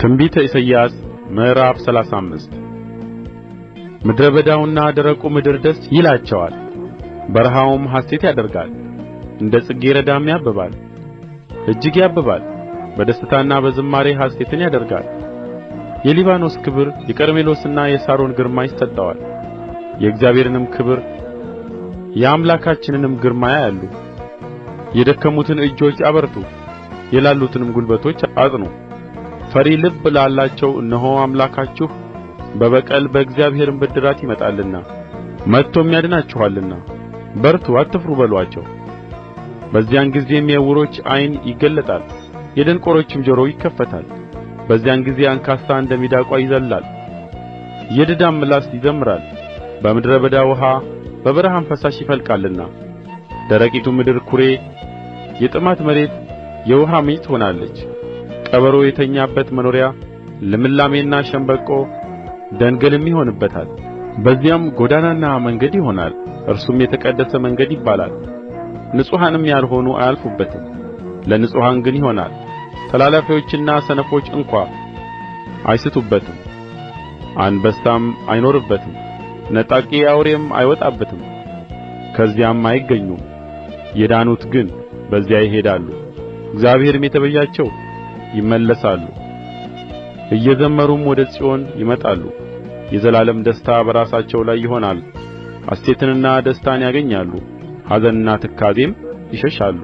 ትንቢተ ኢሳይያስ ምዕራፍ 35 ምድረ በዳውና ደረቁ ምድር ደስ ይላቸዋል፣ በረሃውም ሐሤት ያደርጋል፣ እንደ ጽጌ ረዳም ያብባል፣ እጅግ ያብባል፣ በደስታና በዝማሬ ሐሤትን ያደርጋል። የሊባኖስ ክብር የቀርሜሎስና የሳሮን ግርማ ይሰጠዋል። የእግዚአብሔርንም ክብር የአምላካችንንም ግርማ ያያሉ። የደከሙትን እጆች አበርቱ፣ የላሉትንም ጉልበቶች አጽኑ። ፈሪ ልብ ላላቸው እነሆ አምላካችሁ በበቀል በእግዚአብሔርም ብድራት ይመጣልና መጥቶም ያድናችኋልና በርቱ አትፍሩ በሉአቸው። በዚያን ጊዜም የዕውሮች ዓይን ይገለጣል፣ የደንቆሮችም ጆሮ ይከፈታል። በዚያን ጊዜ አንካሳ እንደ ሚዳቋ ይዘልላል፣ የድዳም ምላስ ይዘምራል። በምድረ በዳ ውኃ በበረሃም ፈሳሽ ይፈልቃልና ደረቂቱ ምድር ኩሬ፣ የጥማት መሬት የውኃ ምንጭ ትሆናለች። ቀበሮ የተኛበት መኖሪያ ልምላሜና ሸምበቆ ደንገልም ይሆንበታል። በዚያም ጎዳናና መንገድ ይሆናል፣ እርሱም የተቀደሰ መንገድ ይባላል። ንጹሐንም ያልሆኑ አያልፉበትም፣ ለንጹሐን ግን ይሆናል። ተላላፊዎችና ሰነፎች እንኳ አይስቱበትም። አንበሳም አይኖርበትም፣ ነጣቂ አውሬም አይወጣበትም። ከዚያም አይገኙም። የዳኑት ግን በዚያ ይሄዳሉ፣ እግዚአብሔርም የተቤዣቸው ይመለሳሉ። እየዘመሩም ወደ ጽዮን ይመጣሉ። የዘላለም ደስታ በራሳቸው ላይ ይሆናል። ሐሤትንና ደስታን ያገኛሉ፣ ኀዘንና ትካዜም ይሸሻሉ።